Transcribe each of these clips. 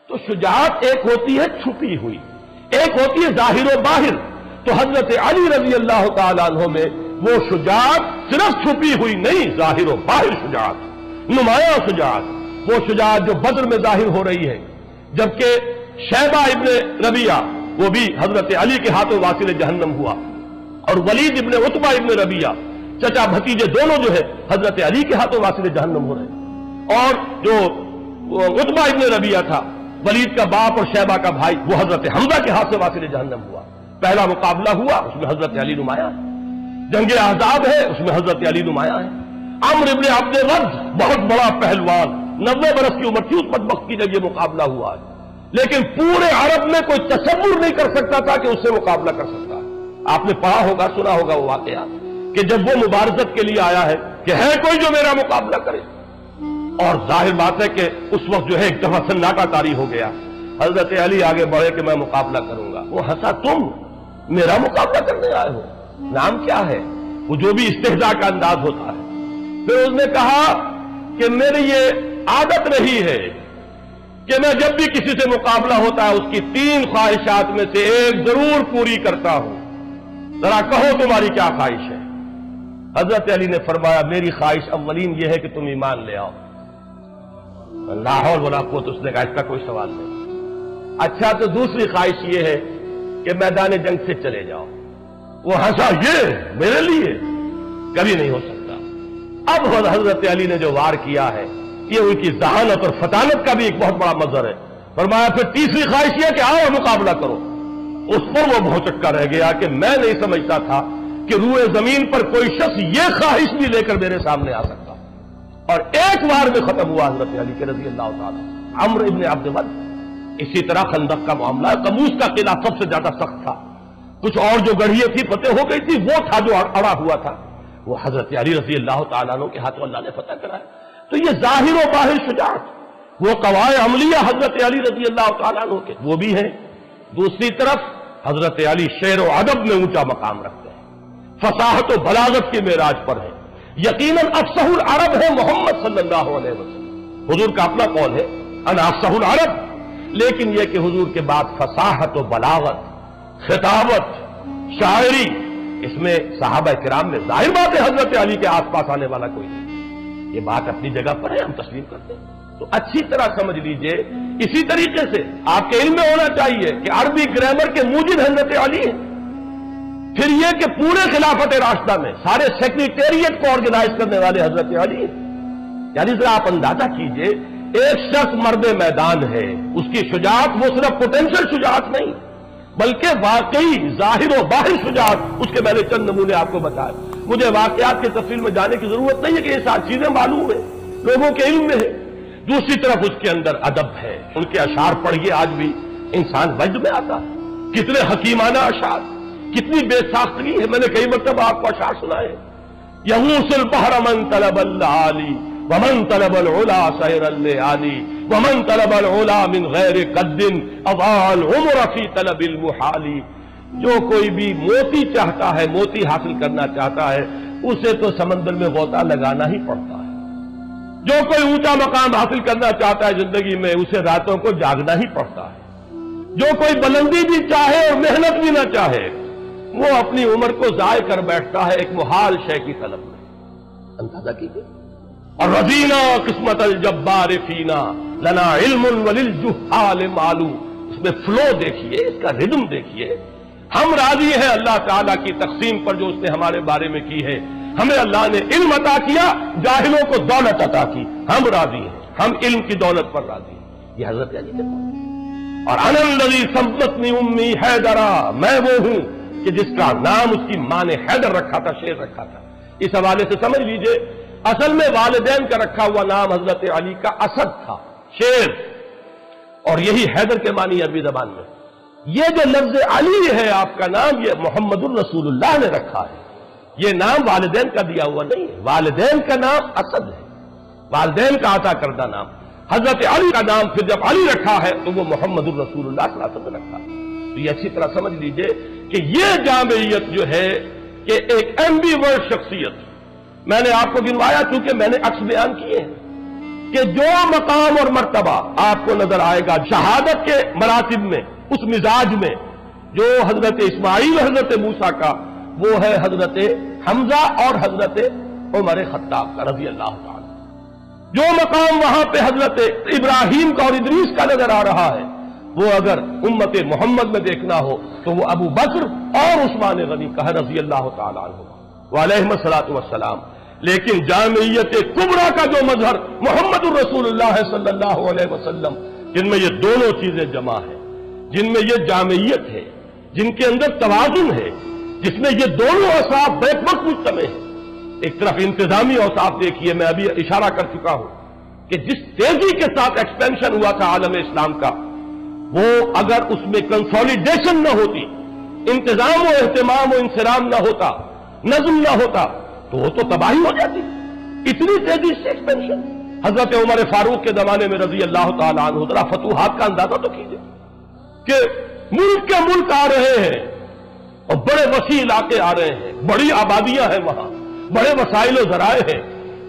تو شجاعت ایک ہوتی ہے چھپی ہوئی، ایک ہوتی ہے ظاہر و باہر. تو حضرت علی رضی اللہ تعالیٰ عنہ میں وہ شجاعت صرف چھپی ہوئی نہیں، ظاہر و باہر شجاعت، نمایاں شجاعت، وہ شجاعت جو بدر میں ظاہر ہو رہی ہے. جبکہ شیبہ ابن ربیعہ وہ بھی حضرت علی کے ہاتھوں واصل جہنم ہوا، اور ولید ابن عتبہ ابن ربیعہ چچا بھتیجے دونوں جو ہے حضرت علی کے ہاتھوں واصل جہنم ہو رہے ہیں. اور جو عتبہ ابن ربیعہ تھا، ولید کا باپ اور شیبہ کا بھائی، وہ حضرت حمزہ کے ہاتھ سے واصل جہنم ہوا. پہلا مقابلہ ہوا، اس میں حضرت علی نمایاں ہے. جنگ احزاب ہے، اس میں حضرت علی نمایاں ہے. عمرو ابن عبد ود بہت بڑا پہلوان، 90 برس کی عمر تھی اس بدبخت کی جب یہ مقابلہ ہوا ہے، لیکن پورے عرب میں کوئی تصور نہیں کر سکتا تھا کہ اس سے مقابلہ کر سکتا ہے. آپ نے پڑھا ہوگا، سنا ہوگا وہ واقعہ کہ جب وہ مبارزت کے لیے آیا ہے کہ ہے کوئی جو میرا مقابلہ کرے، اور ظاہر بات ہے کہ اس وقت جو ہے ایک دفعہ سناٹا طاری ہو گیا. حضرت علی آگے بڑھے کہ میں مقابلہ کروں گا. وہ ہنسا، تم میرا مقابلہ کرنے آئے ہو؟ نام کیا ہے؟ وہ جو بھی استہزاء کا انداز ہوتا ہے. پھر اس نے کہا کہ میری یہ عادت رہی ہے کہ میں جب بھی کسی سے مقابلہ ہوتا ہے اس کی 3 خواہشات میں سے ایک ضرور پوری کرتا ہوں. ذرا کہو تمہاری کیا خواہش ہے؟ حضرت علی نے فرمایا میری خواہش اولین یہ ہے کہ تم ایمان لے آؤ. لا حول ولا قوت. اس نے کہا اس کا کوئی سوال نہیں. اچھا تو دوسری خواہش یہ ہے کہ میدان جنگ سے چلے جاؤ. وہ ہنسا، یہ میرے لیے کبھی نہیں ہو سکتا. اب حضرت علی نے جو وار کیا ہے یہ ان کی ذہانت اور فطانت کا بھی ایک بہت بڑا مظہر ہے. فرمایا پھر تیسری خواہش یہ کہ آؤ مقابلہ کرو. اس پر وہ بہت چکا رہ گیا کہ میں نہیں سمجھتا تھا کہ روئے زمین پر کوئی شخص یہ خواہش بھی لے کر میرے سامنے آ سکتا. اور ایک وار میں ختم ہوا حضرت علی کے رضی اللہ تعالیٰ. عمرو ابن عبد ود. اسی طرح خندق کا معاملہ، قموس کا قلعہ سب سے زیادہ سخت تھا. کچھ اور جو گڑھیاں تھی فتح ہو گئی تھی، وہ تھا جو اڑا ہوا تھا، وہ حضرت علی رضی اللہ تعالیٰ عنہ کے ہاتھوں اللہ نے فتح کرایا. تو یہ ظاہر و باہر شجاعت، وہ قواعد عملیہ حضرت علی رضی اللہ تعالیٰ عنہ کے وہ بھی ہیں. دوسری طرف حضرت علی شعر و ادب میں اونچا مقام رکھتے ہیں، فصاحت و بلاغت کی معراج پر ہے. یقیناً افصح العرب ہے محمد صلی اللہ علیہ وسلم. حضور کا اپنا قول ہے انا افصح العرب، لیکن یہ کہ حضور کے بعد فصاحت و بلاغت، خطابت، شاعری، اس میں صحابہ کرام میں ظاہر بات ہے حضرت علی کے آس پاس آنے والا کوئی نہیں. یہ بات اپنی جگہ پر ہے، ہم تسلیم کرتے ہیں. تو اچھی طرح سمجھ لیجئے. اسی طریقے سے آپ کے علم میں ہونا چاہیے کہ عربی گرامر کے موجد حضرت علی ہیں. پھر یہ کہ پورے خلافت راشدہ میں سارے سیکریٹریٹ کو آرگنائز کرنے والے حضرت علی ہیں. یعنی ذرا آپ اندازہ کیجئے، ایک شخص مرد میدان ہے، اس کی شجاعت وہ صرف پوٹینشل شجاعت نہیں بلکہ واقعی ظاہر و باہر شجاعت. اس کے میں نے چند نمونے آپ کو بتائے. مجھے واقعات کی تفصیل میں جانے کی ضرورت نہیں ہے کہ یہ ساری چیزیں معلوم ہیں، لوگوں کے علم میں ہے. دوسری طرف اس کے اندر ادب ہے. ان کے اشعار پڑھیے، آج بھی انسان وجد میں آتا ہے. کتنے حکیمانہ اشعار، کتنی بے ساختگی ہے. میں نے کئی مرتبہ آپ کو اشعار سنائے. یغوص البحر من طلب العالی ومن طلب العلا سیر الليالي ومن طلب العلا من غیر قد اضاع العمر فی طلب المحال. جو کوئی بھی موتی چاہتا ہے، موتی حاصل کرنا چاہتا ہے، اسے تو سمندر میں غوطہ لگانا ہی پڑتا ہے. جو کوئی اونچا مقام حاصل کرنا چاہتا ہے زندگی میں، اسے راتوں کو جاگنا ہی پڑتا ہے. جو کوئی بلندی بھی چاہے اور محنت بھی نہ چاہے، وہ اپنی عمر کو ضائع کر بیٹھتا ہے ایک محال شے کی طلب میں. اندازہ کیجیے. اور رضینا قسمت الجبار فینا لنا علم وللجہال معلوم. اس میں فلو دیکھیے، اس کا ردم دیکھیے. ہم راضی ہیں اللہ تعالیٰ کی تقسیم پر جو اس نے ہمارے بارے میں کی ہے. ہمیں اللہ نے علم عطا کیا، جاہلوں کو دولت عطا کی. ہم راضی ہیں، ہم علم کی دولت پر راضی ہیں. یہ حضرت علی کے قول. اور انا الذی سمتنی امی حیدرا، میں وہ ہوں کہ جس کا نام اس کی ماں نے حیدر رکھا تھا، شیر رکھا تھا. اس حوالے سے سمجھ لیجئے اصل میں والدین کا رکھا ہوا نام حضرت علی کا اسد تھا، شیر، اور یہی حیدر کے معنی عربی زبان میں. یہ جو لفظ علی ہے آپ کا نام، یہ محمد الرسول اللہ نے رکھا ہے. یہ نام والدین کا دیا ہوا نہیں ہے. والدین کا نام اسد ہے، والدین کا عطا کردہ نام. حضرت علی کا نام پھر جب علی رکھا ہے تو وہ محمد الرسول اللہ صلی اللہ علیہ وسلم نے رکھا. تو یہ اچھی طرح سمجھ لیجئے کہ یہ جامعیت جو ہے کہ ایک ایمبی ورڈ شخصیت، میں نے آپ کو گنوایا چونکہ میں نے عکس بیان کیے ہیں کہ جو مقام اور مرتبہ آپ کو نظر آئے گا شہادت کے مراتب میں، اس مزاج میں، جو حضرت اسماعیل حضرت موسیٰ کا، وہ ہے حضرت حمزہ اور حضرت عمر خطاب کا رضی اللہ تعالی۔ جو مقام وہاں پہ حضرت ابراہیم کا اور ادریس کا نظر آ رہا ہے، وہ اگر امت محمد میں دیکھنا ہو تو وہ ابو بکر اور عثمان غنی کا ہے رضی اللہ تعالیٰ عنہ وعلیہم الصلاۃ والسلام۔ لیکن جامعیت کبریٰ کا جو مظہر محمد الرسول اللہ صلی اللہ علیہ وسلم، جن میں یہ دونوں چیزیں جمع ہیں، جن میں یہ جامعیت ہے، جن کے اندر توازن ہے، جس میں یہ دونوں اوصاف بیک وقت مجتمع ہیں۔ ایک طرف انتظامی اوصاف دیکھیے، میں ابھی اشارہ کر چکا ہوں کہ جس تیزی کے ساتھ ایکسپینشن ہوا تھا عالم اسلام کا، وہ اگر اس میں کنسولیڈیشن نہ ہوتی، انتظام و اہتمام و انصرام نہ ہوتا، نظم نہ ہوتا، تو وہ تو تباہی ہو جاتی۔ اتنی تیزی سے ایکسپینشن حضرت عمر فاروق کے زمانے میں رضی اللہ تعالیٰ عنہ، ذرا فتوحات کا اندازہ تو کیجیے کہ ملک کے ملک آ رہے ہیں اور بڑے وسیع علاقے آ رہے ہیں، بڑی آبادیاں ہیں وہاں، بڑے وسائل و ذرائع ہیں،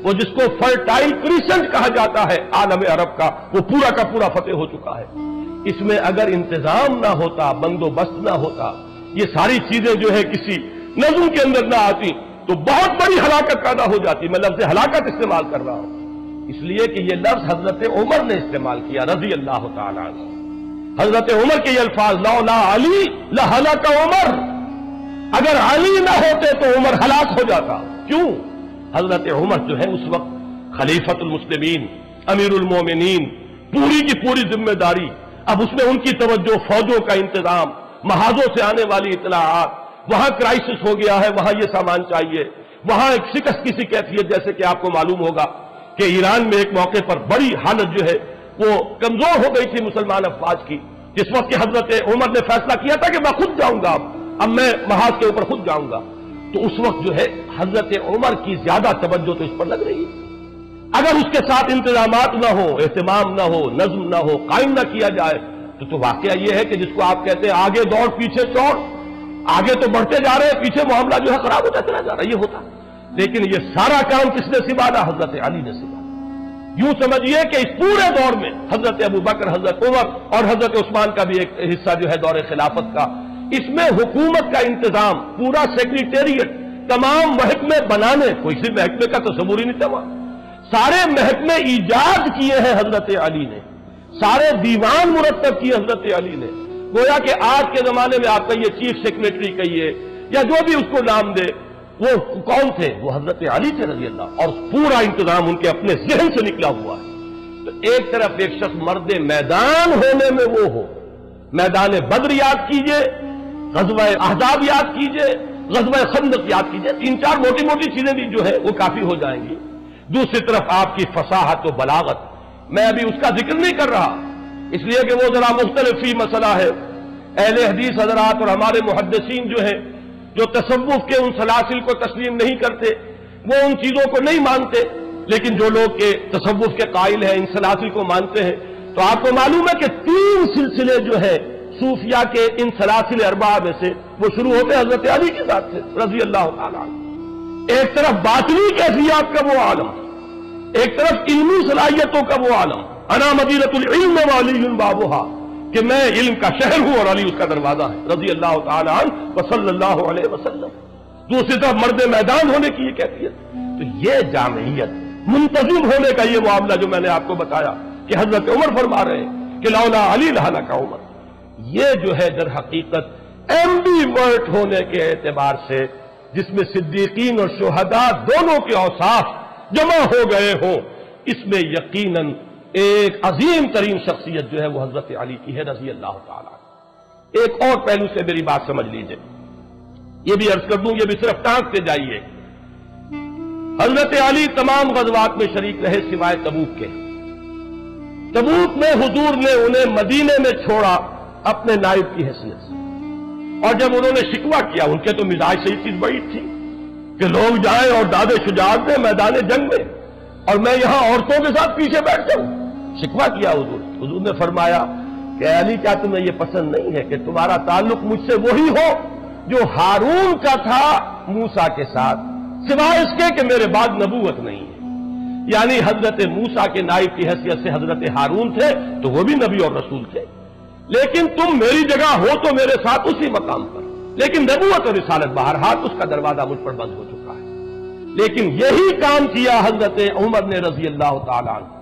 وہ جس کو فرٹائل کریسنٹ کہا جاتا ہے عالم عرب کا، وہ پورا کا پورا فتح ہو چکا ہے۔ اس میں اگر انتظام نہ ہوتا، بندوبست نہ ہوتا، یہ ساری چیزیں جو ہے کسی نظم کے اندر نہ آتی، تو بہت بڑی ہلاکت پیدا ہو جاتی۔ میں لفظ ہلاکت استعمال کر رہا ہوں اس لیے کہ یہ لفظ حضرت عمر نے استعمال کیا رضی اللہ تعالیٰ عنہ۔ حضرت عمر کے یہ الفاظ، لولا علی لہلک عمر، اگر علی نہ ہوتے تو عمر ہلاک ہو جاتا۔ کیوں؟ حضرت عمر جو ہے اس وقت خلیفۃ المسلمین، امیر المومنین، پوری کی پوری ذمہ داری، اب اس میں ان کی توجہ، فوجوں کا انتظام، محاذوں سے آنے والی اطلاعات، وہاں کرائسس ہو گیا ہے، وہاں یہ سامان چاہیے، وہاں ایک شکست کی سی کیفیت، جیسے کہ آپ کو معلوم ہوگا کہ ایران میں ایک موقع پر بڑی حالت جو ہے وہ کمزور ہو گئی تھی مسلمان افواج کی، جس وقت کہ حضرت عمر نے فیصلہ کیا تھا کہ میں خود جاؤں گا، اب میں محاذ کے اوپر خود جاؤں گا، تو اس وقت جو ہے حضرت عمر کی زیادہ توجہ تو اس پر لگ رہی ہے۔ اگر اس کے ساتھ انتظامات نہ ہو، اہتمام نہ ہو، نظم نہ ہو، قائم نہ کیا جائے، تو واقعہ یہ ہے کہ جس کو آپ کہتے ہیں آگے دوڑ پیچھے چوڑ، آگے تو بڑھتے جا رہے ہیں، پیچھے معاملہ جو ہے خراب ہوتا چلا جا رہا ہے، یہ ہوتا۔ لیکن یہ سارا کام کس نے سنبھالا؟ حضرت علی نے سنبھالا۔ یوں سمجھیے کہ اس پورے دور میں حضرت ابو بکر، حضرت عمر اور حضرت عثمان کا بھی ایک حصہ جو ہے دور خلافت کا، اس میں حکومت کا انتظام، پورا سیکریٹریٹ، تمام محکمے بنانے، کوئی سی محکمے کا تصور ہی نہیں تھا، سارے محکمے ایجاد کیے ہیں حضرت علی نے، سارے دیوان مرتب کیے حضرت علی نے۔ گویا کہ آج کے زمانے میں آپ کہیے چیف سیکریٹری کہیے یا جو بھی اس کو نام دے، وہ کون تھے؟ وہ حضرت علی تھے رضی اللہ، اور پورا انتظام ان کے اپنے ذہن سے نکلا ہوا ہے۔ تو ایک طرف ایک شخص مرد میدان ہونے میں وہ ہو، میدان بدر یاد کیجئے، غزوہ احزاب یاد کیجئے، غزوہ خندق یاد کیجئے، 3-4 موٹی موٹی چیزیں بھی جو ہے وہ کافی ہو جائیں گی۔ دوسری طرف آپ کی فصاحت و بلاغت، میں ابھی اس کا ذکر نہیں کر رہا اس لیے کہ وہ ذرا مختلف فی مسئلہ ہے۔ اہل حدیث حضرات اور ہمارے محدثین جو ہیں، جو تصوف کے ان سلاسل کو تسلیم نہیں کرتے، وہ ان چیزوں کو نہیں مانتے، لیکن جو لوگ کے تصوف کے قائل ہیں، ان سلاسل کو مانتے ہیں، تو آپ کو معلوم ہے کہ 3 سلسلے جو ہے صوفیہ کے ان سلاسل اربعہ میں سے وہ شروع ہوتے ہیں حضرت علی کے ساتھ سے رضی اللہ تعالیٰ عنہ۔ ایک طرف باطنی کیفیات کا وہ عالم، ایک طرف علمی صلاحیتوں کا وہ عالم، انا مدینۃ العلم وعلی بابھا، کہ میں علم کا شہر ہوں اور علی اس کا دروازہ ہے رضی اللہ تعالیٰ عنہ وصلی اللہ علیہ وسلم۔ دوسری طرف مرد میدان ہونے کی یہ کیفیت، تو یہ جامعیت، منتظم ہونے کا یہ معاملہ جو میں نے آپ کو بتایا کہ حضرت عمر فرما رہے ہیں کہ لولا علی لہلک عمر، یہ جو ہے در حقیقت ایمبی ورٹ ہونے کے اعتبار سے، جس میں صدیقین اور شہداء دونوں کے اوصاف جمع ہو گئے ہوں، اس میں یقیناً ایک عظیم ترین شخصیت جو ہے وہ حضرت علی کی ہے رضی اللہ تعالیٰ۔ ایک اور پہلو سے میری بات سمجھ لیجئے، یہ بھی عرض کر دوں، یہ بھی صرف ٹانکتے جائیے۔ حضرت علی تمام غزوات میں شریک رہے سوائے تبوک کے۔ تبوک میں حضور نے انہیں مدینے میں چھوڑا اپنے نائب کی حیثیت سے، اور جب انہوں نے شکوہ کیا، ان کے تو مزاج سے یہ چیز بڑی تھی کہ لوگ جائیں اور داد شجاعت میں میدان جنگ میں، اور میں یہاں عورتوں کے ساتھ پیچھے بیٹھ جاؤں۔ شکوہ کیا حضور نے فرمایا کہ علی کیا تمہیں یہ پسند نہیں ہے کہ تمہارا تعلق مجھ سے وہی ہو جو ہارون کا تھا موسیٰ کے ساتھ، سوائے اس کے کہ میرے بعد نبوت نہیں ہے۔ یعنی حضرت موسیٰ کے نائب کی حیثیت سے حضرت ہارون تھے تو وہ بھی نبی اور رسول تھے، لیکن تم میری جگہ ہو تو میرے ساتھ اسی مقام پر، لیکن نبوت اور رسالت بہرحال اس کا دروازہ مجھ پر بند ہو چکا ہے۔ لیکن یہی کام کیا حضرت عمر نے رضی اللہ تعالیٰ عنہ۔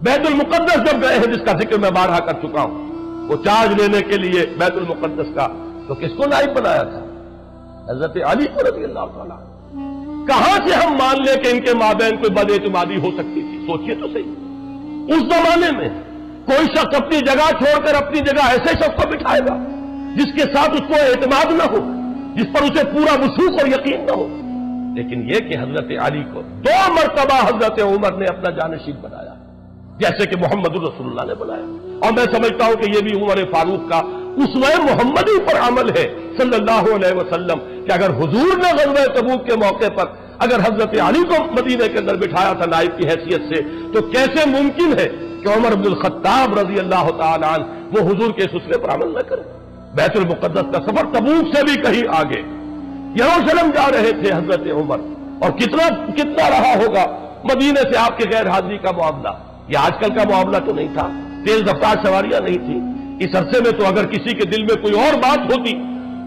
بیت المقدس جب گئے ہیں، جس کا ذکر میں بارہا کر چکا ہوں، وہ چارج لینے کے لیے بیت المقدس کا، تو کس کو نائب بنایا تھا؟ حضرت علی کو رضی اللہ تعالیٰ عنہ۔ کہاں سے ہم مان لیں کہ ان کے مابین کوئی بد اعتمادی ہو سکتی تھی؟ سوچئے تو صحیح، اس زمانے میں کوئی شخص اپنی جگہ چھوڑ کر اپنی جگہ ایسے شخص کو بٹھائے گا جس کے ساتھ اس کو اعتماد نہ ہو، جس پر اسے پورا وثوق اور یقین نہ ہو؟ لیکن یہ کہ حضرت علی کو 2 مرتبہ حضرت عمر نے اپنا جانشین بنایا، جیسے کہ محمد الرسول اللہ نے بنایا۔ اور میں سمجھتا ہوں کہ یہ بھی عمر فاروق کا اسوہ محمدی پر عمل ہے صلی اللہ علیہ وسلم، کہ اگر حضور نے غزوہ تبوک کے موقع پر اگر حضرت علی کو مدینے کے اندر بٹھایا تھا نائب کی حیثیت سے، تو کیسے ممکن ہے کہ عمر بن الخطاب رضی اللہ تعالی عنہ وہ حضور کے اس اسوے پر عمل نہ کرے؟ بیت المقدس کا سفر تبوک سے بھی کہیں آگے، یروشلم جا رہے تھے حضرت عمر، اور کتنا رہا ہوگا مدینے سے آپ کے غیر حاضری کا معاملہ۔ یہ آج کل کا معاملہ تو نہیں تھا، تیز رفتار سواریاں نہیں تھی۔ اس عرصے میں تو اگر کسی کے دل میں کوئی اور بات ہوتی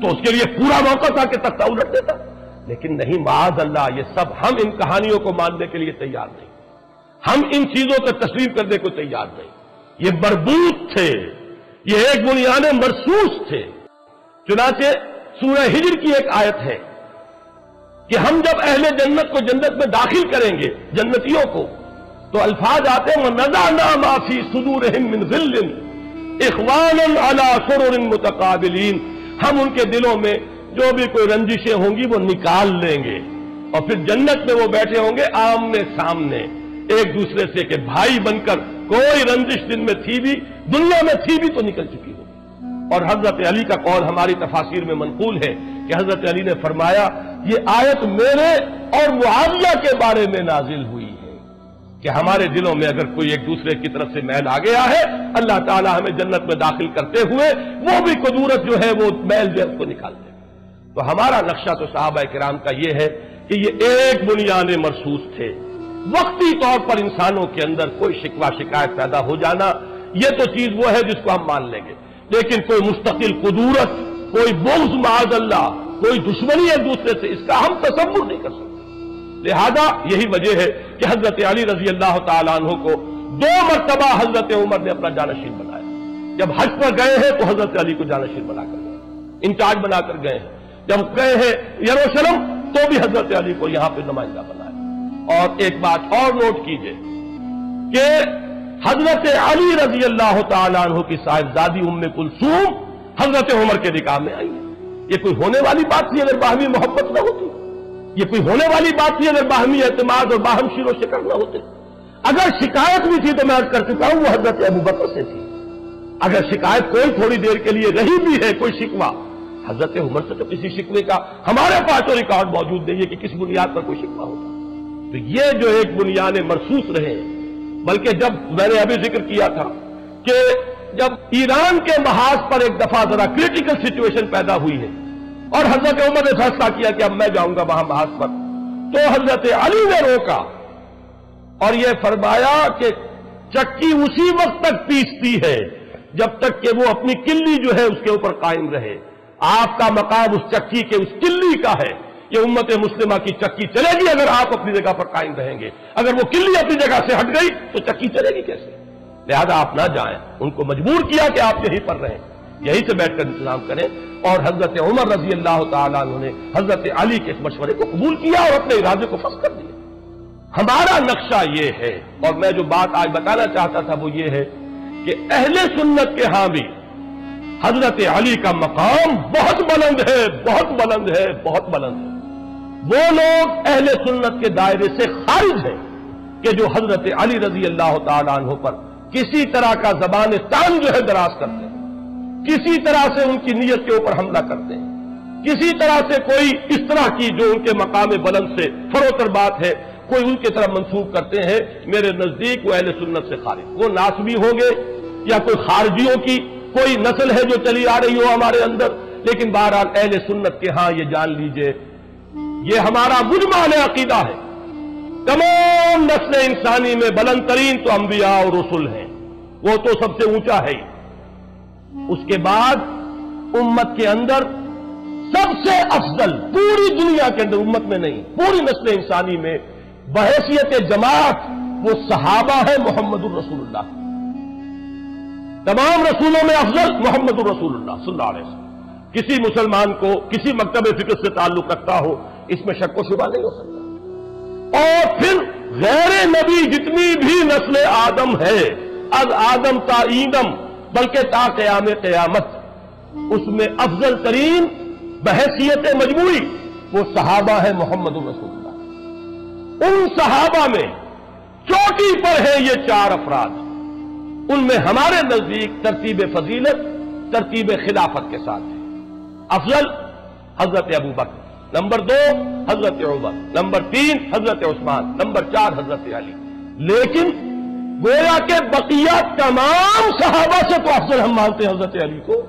تو اس کے لیے پورا موقع تھا کہ تختہ الٹ دیتا، لیکن نہیں، معاذ اللہ، یہ سب ہم ان کہانیوں کو ماننے کے لیے تیار نہیں، ہم ان چیزوں کو تسلیم کرنے کو تیار نہیں۔ یہ مربوط تھے، یہ ایک بنیاد مرصوص تھے۔ چنانچہ سورہ ہجر کی ایک آیت ہے کہ ہم جب اہل جنت کو جنت میں داخل کریں گے، جنتیوں کو، تو الفاظ آتے ہیں وَنَزَعْنَا مَا فِي صُدُورِهِم مِّن غِلٍّ إِخْوَانًا عَلَىٰ سُرُرٍ مُتَقَابِلِينَ، ہم ان کے دلوں میں جو بھی کوئی رنجشیں ہوں گی وہ نکال لیں گے، اور پھر جنت میں وہ بیٹھے ہوں گے آمنے سامنے ایک دوسرے سے، کہ بھائی بن کر کوئی رنجش دن میں تھی بھی، دنیا میں تھی بھی، تو نکل چکی ہو۔ اور حضرت علی کا قول ہماری تفاسیر میں منقول ہے کہ حضرت علی نے فرمایا یہ آیت میرے اور معاویہ کے بارے میں نازل ہوئی ہے کہ ہمارے دلوں میں اگر کوئی ایک دوسرے کی طرف سے میل آ گیا ہے، اللہ تعالی ہمیں جنت میں داخل کرتے ہوئے وہ بھی قدورت جو ہے وہ میل جو ہے اس کو نکال دے۔ تو ہمارا نقشہ تو صحابہ کرام کا یہ ہے کہ یہ ایک بنیاد مرصوص تھے۔ وقتی طور پر انسانوں کے اندر کوئی شکوہ شکایت پیدا ہو جانا، یہ تو چیز وہ ہے جس کو ہم مان لیں گے، لیکن کوئی مستقل قدورت، کوئی بغض معاذ اللہ، کوئی دشمنی ایک دوسرے سے، اس کا ہم تصور نہیں کر سکتے۔ لہذا یہی وجہ ہے کہ حضرت علی رضی اللہ تعالیٰ عنہ کو 2 مرتبہ حضرت عمر نے اپنا جانشین بنایا۔ جب حج پر گئے ہیں تو حضرت علی کو جانشین بنا کر گئے، انچارج بنا کر گئے ہیں۔ جب گئے ہیں یروشلم تو بھی حضرت علی کو یہاں پہ نمائندہ بنایا۔ اور ایک بات اور نوٹ کیجئے کہ حضرت علی رضی اللہ تعالیٰ عنہ کی صاحبزادی ام کلثوم حضرت عمر کے نکاح میں آئی ہے۔ یہ کوئی ہونے والی بات تھی اگر باہمی محبت نہ ہوتی؟ یہ کوئی ہونے والی بات تھی اگر باہمی اعتماد اور باہم شیر و شکر نہ ہوتے؟ اگر شکایت بھی تھی تو میں عرض کر چکا ہوں وہ حضرت ابوبکر سے تھی۔ اگر شکایت کوئی تھوڑی دیر کے لیے رہی بھی ہے، کوئی شکوہ، حضرت عمر سے تو کسی شکوے کا ہمارے پاس تو ریکارڈ موجود نہیں ہے کہ کس بنیاد پر کوئی شکوہ ہوتا۔ تو یہ جو ایک بنیاد مرصوص رہے، بلکہ جب میں نے ابھی ذکر کیا تھا کہ جب ایران کے محاذ پر ایک دفعہ ذرا کریٹیکل سچویشن پیدا ہوئی ہے اور حضرت عمر نے فیصلہ کیا کہ اب میں جاؤں گا وہاں محاذ پر، تو حضرت علی نے روکا اور یہ فرمایا کہ چکی اسی وقت تک پیستی ہے جب تک کہ وہ اپنی کلی جو ہے اس کے اوپر قائم رہے۔ آپ کا مقام اس چکی کے اس کلی کا ہے۔ یہ امت مسلمہ کی چکی چلے گی اگر آپ اپنی جگہ پر قائم رہیں گے، اگر وہ کلی اپنی جگہ سے ہٹ گئی تو چکی چلے گی کیسے؟ لہذا آپ نہ جائیں، ان کو مجبور کیا کہ آپ یہیں پر رہیں، یہیں سے بیٹھ کر انتظام کریں۔ اور حضرت عمر رضی اللہ تعالیٰ عنہ نے حضرت علی کے اس مشورے کو قبول کیا اور اپنے ارادے کو فسخ کر دیا۔ ہمارا نقشہ یہ ہے، اور میں جو بات آج بتانا چاہتا تھا وہ یہ ہے کہ اہل سنت کے ہاں بھی حضرت علی کا مقام بہت بلند ہے، بہت بلند ہے، بہت بلند ہے۔ وہ لوگ اہل سنت کے دائرے سے خارج ہیں کہ جو حضرت علی رضی اللہ تعالیٰ عنہ پر کسی طرح کا زبان تان جو ہے دراز کرتے ہیں، کسی طرح سے ان کی نیت کے اوپر حملہ کرتے ہیں، کسی طرح سے کوئی اس طرح کی جو ان کے مقام بلند سے فروتر بات ہے کوئی ان کی طرف منسوخ کرتے ہیں، میرے نزدیک وہ اہل سنت سے خارج، وہ ناسبی ہوں گے یا کوئی خارجیوں کی کوئی نسل ہے جو چلی آ رہی ہو ہمارے اندر، لیکن بہرحال اہل سنت کے ہاں یہ جان لیجئے، یہ ہمارا مجمع عقیدہ ہے تمام نسل انسانی میں بلند ترین تو انبیاء اور رسل ہیں، وہ تو سب سے اونچا ہے ہی۔ اس کے بعد امت کے اندر سب سے افضل، پوری دنیا کے اندر، امت میں نہیں، پوری نسل انسانی میں بحیثیت جماعت وہ صحابہ ہے محمد الرسول اللہ۔ تمام رسولوں میں افضل محمد الرسول اللہ صلی اللہ علیہ وسلم۔ کسی مسلمان کو کسی مکتب فکر سے تعلق رکھتا ہو، اس میں شک و شبہ نہیں ہو سکتا۔ اور پھر غیر نبی جتنی بھی نسل آدم ہے، از آدم تا ایدم، بلکہ تا قیام قیامت، اس میں افضل ترین بحیثیت مجموعی وہ صحابہ ہے محمد الرسول اللہ۔ ان صحابہ میں چوٹی پر ہے یہ چار افراد، ان میں ہمارے نزدیک ترتیب فضیلت ترتیب خلافت کے ساتھ ہے۔ افضل حضرت ابو بکر، نمبر 2 حضرت عمر، نمبر 3 حضرت عثمان، نمبر 4 حضرت علی۔ لیکن گویا کہ بقیہ تمام صحابہ سے تو افضل ہم مانتے ہیں حضرت علی کو۔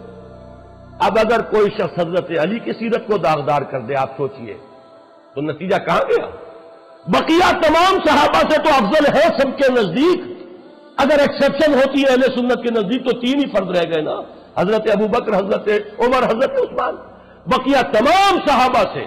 اب اگر کوئی شخص حضرت علی کی سیرت کو داغدار کر دے، آپ سوچئے تو نتیجہ کہاں گیا؟ بقیہ تمام صحابہ سے تو افضل ہے سب کے نزدیک۔ اگر ایکسیپشن ہوتی ہے اہل سنت کے نزدیک تو 3 ہی فرد رہ گئے نا، حضرت ابو بکر، حضرت عمر، حضرت عثمان۔ بقیہ تمام صحابہ سے،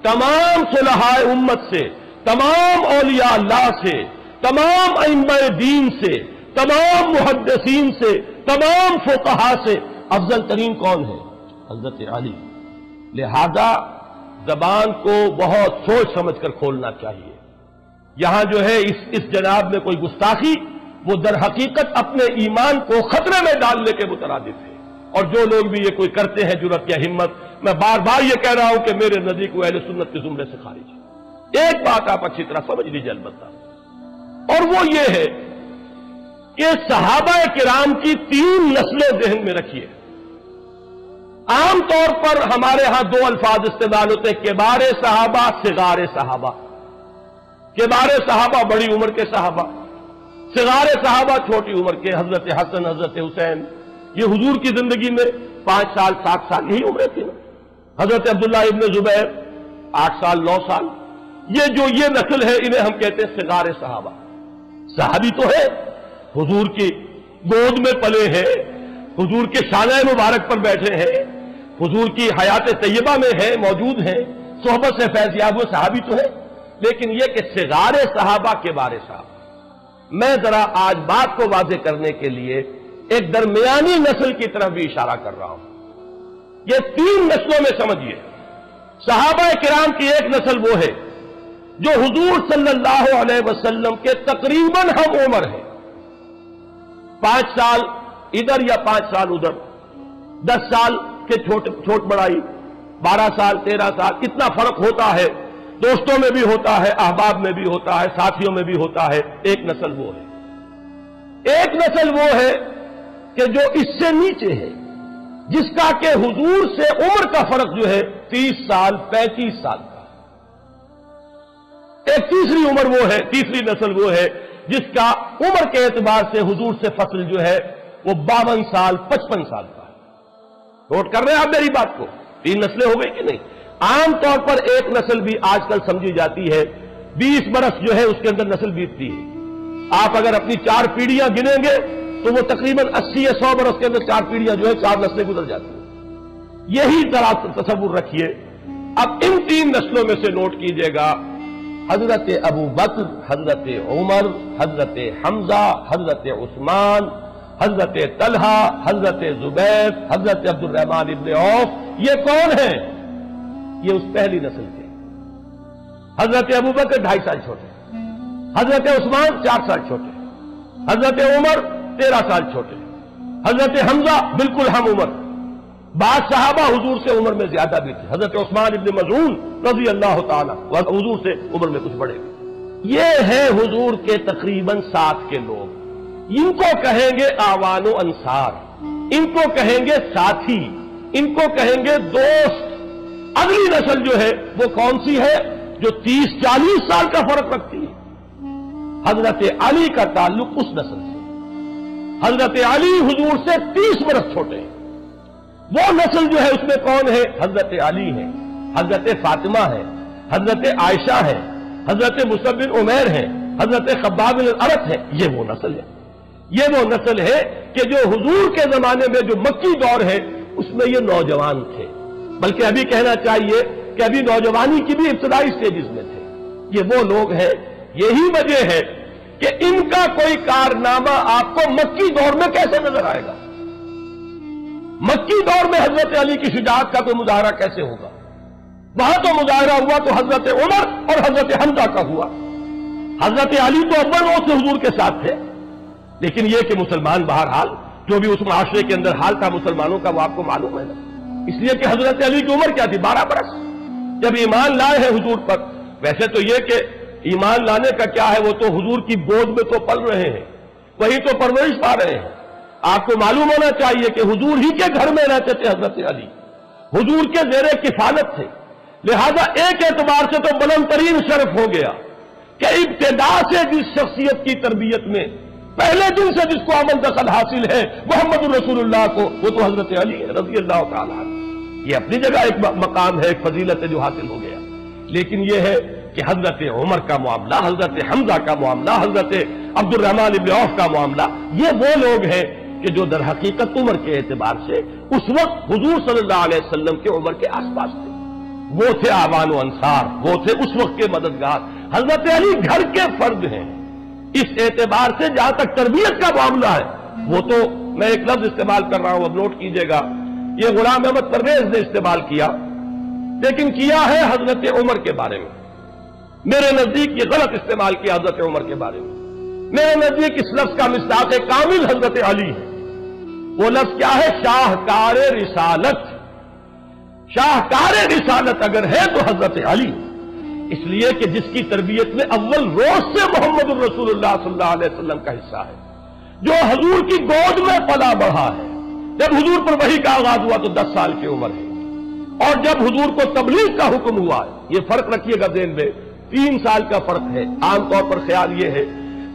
تمام صلحاء امت سے، تمام اولیاء اللہ سے، تمام ائمہ دین سے، تمام محدثین سے، تمام فقہاء سے افضل ترین کون ہے؟ حضرت علی۔ لہذا زبان کو بہت سوچ سمجھ کر کھولنا چاہیے۔ یہاں جو ہے اس جناب میں کوئی گستاخی، وہ در حقیقت اپنے ایمان کو خطرے میں ڈالنے کے مترادف ہے۔ اور جو لوگ بھی یہ کوئی کرتے ہیں جرأت یا ہمت، میں بار بار یہ کہہ رہا ہوں کہ میرے نزدیک وہ اہل سنت کے زمرے سے خارج ہے۔ ایک بات آپ اچھی طرح سمجھ لیجیے البتہ، اور وہ یہ ہے کہ صحابہ کرام کی 3 نسلیں ذہن میں رکھیے۔ عام طور پر ہمارے ہاں 2 الفاظ استعمال ہوتے ہیں، کبار صحابہ، صغار صحابہ۔ کبار صحابہ بڑی عمر کے صحابہ، صغار صحابہ چھوٹی عمر کے، حضرت حسن، حضرت حسین۔ یہ حضور کی زندگی میں 5 سال 7 سال یہی عمریں تھی نا۔ حضرت عبداللہ ابن زبیر 8 سال 9 سال، یہ نسل ہے، انہیں ہم کہتے ہیں صغار صحابہ۔ صحابی تو ہے، حضور کی گود میں پلے ہیں، حضور کے شانہ مبارک پر بیٹھے ہیں، حضور کی حیات طیبہ میں ہیں، موجود ہیں، صحبت سے فیض یاب ہوئے، صحابی تو ہے۔ لیکن یہ کہ صغار صحابہ کے بارے صحابہ، میں ذرا آج بات کو واضح کرنے کے لیے ایک درمیانی نسل کی طرف بھی اشارہ کر رہا ہوں۔ یہ 3 نسلوں میں سمجھیے۔ صحابہ کرام کی ایک نسل وہ ہے جو حضور صلی اللہ علیہ وسلم کے تقریباً ہم عمر ہے، 5 سال ادھر یا 5 سال ادھر، 10 سال کے چھوٹ بڑائی، 12 سال 13 سال، اتنا فرق ہوتا ہے، دوستوں میں بھی ہوتا ہے، احباب میں بھی ہوتا ہے، ساتھیوں میں بھی ہوتا ہے۔ ایک نسل وہ ہے۔ ایک نسل وہ ہے کہ جو اس سے نیچے ہے، جس کا کہ حضور سے عمر کا فرق جو ہے 30 سال 35 سال کا۔ ایک تیسری عمر وہ ہے، تیسری نسل وہ ہے جس کا عمر کے اعتبار سے حضور سے فصل جو ہے وہ 52 سال 55 سال کا ہے۔ نوٹ کر رہے ہیں آپ میری بات کو؟ 3 نسلیں ہو گئی کہ نہیں؟ عام طور پر ایک نسل بھی آج کل سمجھی جاتی ہے، 20 برس جو ہے اس کے اندر نسل بیتتی ہے۔ آپ اگر اپنی 4 پیڑھیاں گنیں گے تو وہ تقریباً 80 یا 100 برس کے اندر 4 پیڑھیاں جو ہے 4 نسلیں گزر جاتی ہیں۔ یہی طرح تصور رکھیے۔ اب ان 3 نسلوں میں سے نوٹ کیجئے گا، حضرت ابو بکر، حضرت عمر، حضرت حمزہ، حضرت عثمان، حضرت طلحہ، حضرت زبیر، حضرت عبد الرحمن ابن عوف، یہ کون ہیں؟ یہ اس پہلی نسل کے۔ حضرت ابو بکر 2.5 سال چھوٹے، حضرت عثمان 4 سال چھوٹے، حضرت عمر 13 سال چھوٹے، حضرت حمزہ بالکل ہم عمر۔ بعض صحابہ حضور سے عمر میں زیادہ بھی تھے، حضرت عثمان ابن مظعون رضی اللہ تعالیٰ حضور سے عمر میں کچھ بڑے بھی۔ یہ ہے حضور کے تقریباً ساتھ کے لوگ، ان کو کہیں گے اعوان و انصار، ان کو کہیں گے ساتھی، ان کو کہیں گے دوست۔ اگلی نسل جو ہے وہ کون سی ہے؟ جو 30-40 سال کا فرق رکھتی ہے۔ حضرت علی کا تعلق اس نسل سے، حضرت علی حضور سے 30 برس چھوٹے ہیں۔ وہ نسل جو ہے اس میں کون ہے؟ حضرت علی ہے، حضرت فاطمہ ہے، حضرت عائشہ ہے، حضرت مصعب بن عمیر ہیں، حضرت خباب بن الارت ہیں، یہ وہ نسل ہے. یہ وہ نسل ہے کہ جو حضور کے زمانے میں جو مکی دور ہے اس میں یہ نوجوان تھے، بلکہ ابھی کہنا چاہیے کہ ابھی نوجوانی کی بھی ابتدائی سٹیجز میں تھے. یہ وہ لوگ ہیں. یہی وجہ ہے کہ ان کا کوئی کارنامہ آپ کو مکی دور میں کیسے نظر آئے گا؟ مکی دور میں حضرت علی کی شجاعت کا کوئی مظاہرہ کیسے ہوگا؟ وہاں تو مظاہرہ ہوا تو حضرت عمر اور حضرت حمزہ کا ہوا. حضرت علی تو اول روز سے حضور کے ساتھ تھے، لیکن یہ کہ مسلمان بہرحال جو بھی اس معاشرے کے اندر حال تھا مسلمانوں کا وہ آپ کو معلوم ہے نا. اس لیے کہ حضرت علی کی عمر کیا تھی؟ 12 برس. جب ایمان لائے ہیں حضور پر، ویسے تو یہ کہ ایمان لانے کا کیا ہے، وہ تو حضور کی گود میں تو پل رہے ہیں، وہی تو پرورش پا رہے ہیں. آپ کو معلوم ہونا چاہیے کہ حضور ہی کے گھر میں رہتے تھے حضرت علی، حضور کے زیر کفالت تھے. لہذا ایک اعتبار سے تو بلند ترین شرف ہو گیا کہ ابتدا سے جس شخصیت کی تربیت میں پہلے دن سے جس کو عمل دخل حاصل ہے محمد الرسول اللہ کو، وہ تو حضرت علی ہے رضی اللہ تعالیٰ عنہ. یہ اپنی جگہ ایک مقام ہے، ایک فضیلت ہے جو حاصل ہو گیا. لیکن یہ ہے کہ حضرت عمر کا معاملہ، حضرت حمزہ کا معاملہ، حضرت عبد الرحمن بن عوف کا معاملہ، یہ وہ لوگ ہیں کہ جو در حقیقت عمر کے اعتبار سے اس وقت حضور صلی اللہ علیہ وسلم کے عمر کے آس پاس تھے. وہ تھے آوان و انصار، وہ تھے اس وقت کے مددگار. حضرت علی گھر کے فرد ہیں. اس اعتبار سے جہاں تک تربیت کا معاملہ ہے، وہ تو میں ایک لفظ استعمال کر رہا ہوں، اب نوٹ کیجئے گا، یہ غلام احمد پرویز نے استعمال کیا، لیکن کیا ہے حضرت عمر کے بارے میں. میرے نزدیک یہ غلط استعمال کیا حضرت عمر کے بارے میں. میرے نزدیک اس لفظ کا مصداق کامل حضرت علی ہے. وہ لفظ کیا ہے؟ شاہکار رسالت. شاہکار رسالت اگر ہے تو حضرت علی، اس لیے کہ جس کی تربیت میں اول روز سے محمد الرسول اللہ صلی اللہ علیہ وسلم کا حصہ ہے، جو حضور کی گود میں پلا بڑھا ہے. جب حضور پر وحی کا آغاز ہوا تو 10 سال کی عمر ہے، اور جب حضور کو تبلیغ کا حکم ہوا ہے، یہ فرق رکھیے گا ذہن میں، 3 سال کا فرق ہے. عام طور پر خیال یہ ہے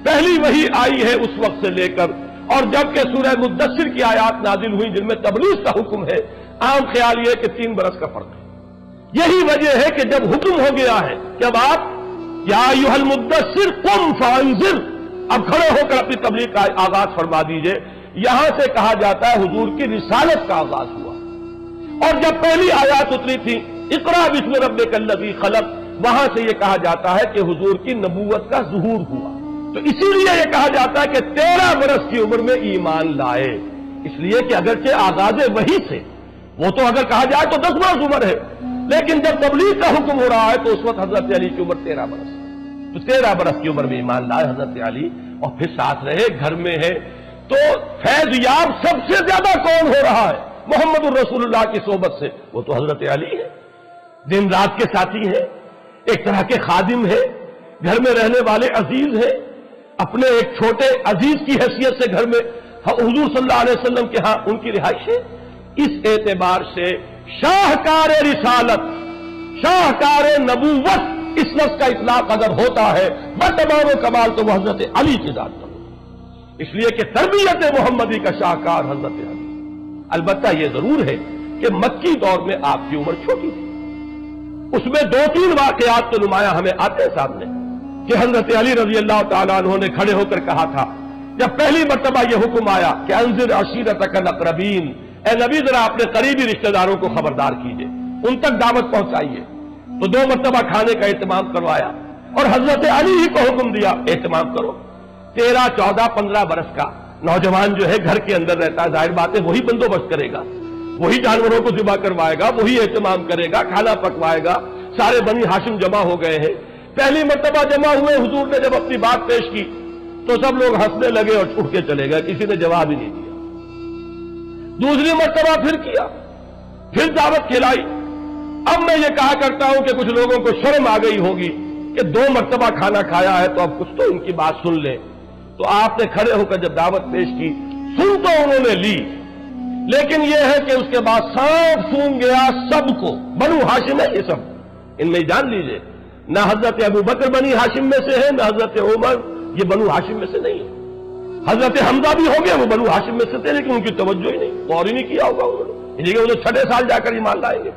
پہلی وحی آئی ہے اس وقت سے لے کر، اور جب کہ سورہ مدثر کی آیات نازل ہوئی جن میں تبلیغ کا حکم ہے، عام خیال یہ ہے کہ 3 برس کا فرق ہے. یہی وجہ ہے کہ جب حکم ہو گیا ہے کہ اب آپ یا ایھا المدثر قم فانذر، اب کھڑے ہو کر اپنی تبلیغ کا آغاز فرما دیجئے، یہاں سے کہا جاتا ہے حضور کی رسالت کا آغاز ہوا. اور جب پہلی آیات اتری تھی اقرا بسم ربک الذی خلق، وہاں سے یہ کہا جاتا ہے کہ حضور کی نبوت کا ظہور ہوا. تو اسی لیے یہ کہا جاتا ہے کہ 13 برس کی عمر میں ایمان لائے. اس لیے کہ اگرچہ آغاز وحی سے وہ تو اگر کہا جائے تو 10 برس عمر ہے، لیکن جب تبلیغ کا حکم ہو رہا ہے تو اس وقت حضرت علی کی عمر 13 برس ہے. تو 13 برس کی عمر میں ایمان لائے حضرت علی، اور پھر ساتھ رہے، گھر میں ہے. تو فیض یاب سب سے زیادہ کون ہو رہا ہے محمد الرسول اللہ کی صحبت سے؟ وہ تو حضرت علی ہے. دن رات کے ساتھی ہے، ایک طرح کے خادم ہے، گھر میں رہنے والے عزیز ہیں، اپنے ایک چھوٹے عزیز کی حیثیت سے گھر میں حضور صلی اللہ علیہ وسلم کے ہاں ان کی رہائش ہے. اس اعتبار سے شاہکار رسالت، شاہکار نبوت، اس لفظ کا اطلاق اگر ہوتا ہے بتمام و کمال تو وہ حضرت علی کی ذات پر، اس لیے کہ تربیت محمدی کا شاہکار حضرت علی. البتہ یہ ضرور ہے کہ مکی دور میں آپ کی عمر چھوٹی تھی. اس میں 2-3 واقعات تو نمایاں ہمیں آتے ہیں سامنے کہ حضرت علی رضی اللہ تعالیٰ عنہ نے کھڑے ہو کر کہا تھا جب پہلی مرتبہ یہ حکم آیا کہ انذر عشیرتک الاقربین، اے نبی ذرا اپنے قریبی رشتہ داروں کو خبردار کیجئے، ان تک دعوت پہنچائیے. تو 2 مرتبہ کھانے کا اہتمام کروایا اور حضرت علی ہی کو حکم دیا اہتمام کرو. 13, 14, 15 برس کا نوجوان جو ہے گھر کے اندر رہتا ہے، ظاہر بات ہے وہی بندوبست کرے گا، وہی جانوروں کو ذبح کروائے گا، وہی اہتمام کرے گا، کھانا پکوائے گا. سارے بنی ہاشم جمع ہو گئے ہیں. پہلی مرتبہ جمع ہوئے، حضور نے جب اپنی بات پیش کی تو سب لوگ ہنسنے لگے اور اٹھ کے چلے گئے، کسی نے جواب ہی نہیں دیا. دوسری مرتبہ پھر کیا، پھر دعوت کھلائی. اب میں یہ کہا کرتا ہوں کہ کچھ لوگوں کو شرم آ گئی ہوگی کہ 2 مرتبہ کھانا کھایا ہے تو اب کچھ تو ان کی بات سن لیں. تو آپ نے کھڑے ہو کر جب دعوت پیش کی، سن تو انہوں نے لی، لیکن یہ ہے کہ اس کے بعد سانپ سون گیا سب کو. بنو ہاشم ہے یہ سب، ان میں جان لیجئے، نہ حضرت ابو بکر بنی ہاشم میں سے ہے، نہ حضرت عمر یہ بنو ہاشم میں سے نہیں ہے. حضرت حمزہ بھی ہو گیا، وہ بنو ہاشم میں سے تھے لیکن ان کی توجہ ہی نہیں، غور ہی نہیں کیا ہوگا انہوں نے، وہ 6 سال جا کر ایمان لائیں گے.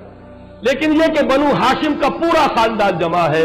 لیکن یہ کہ بنو ہاشم کا پورا خاندان جمع ہے،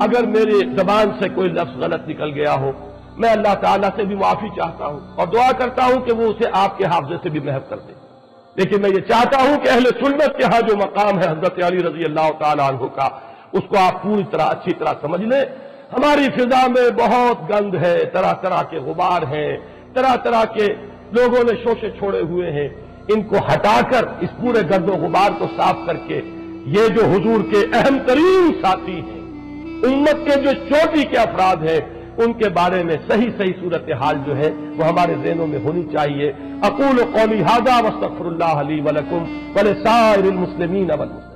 اگر میری زبان سے کوئی لفظ غلط نکل گیا ہو، میں اللہ تعالیٰ سے بھی معافی چاہتا ہوں اور دعا کرتا ہوں کہ وہ اسے آپ کے حافظے سے بھی محو کر دے۔ لیکن میں یہ چاہتا ہوں کہ اہل سنت کے ہاں جو مقام ہے حضرت علی رضی اللہ تعالیٰ عنہ کا، اس کو آپ پوری طرح اچھی طرح سمجھ لیں۔ ہماری فضا میں بہت گند ہے، طرح طرح کے غبار ہیں، طرح طرح کے لوگوں نے شوشے چھوڑے ہوئے ہیں، ان کو ہٹا کر اس پورے گرد و غبار کو صاف کر کے یہ جو حضور کے اہم ترین ساتھی ہیں، امت کے جو چوٹی کے افراد ہیں، ان کے بارے میں صحیح صورتحال جو ہے وہ ہمارے ذہنوں میں ہونی چاہیے۔ اقول قولی ھذا واستغفر اللہ لی ولکم ولسائر المسلمین والمسلمات۔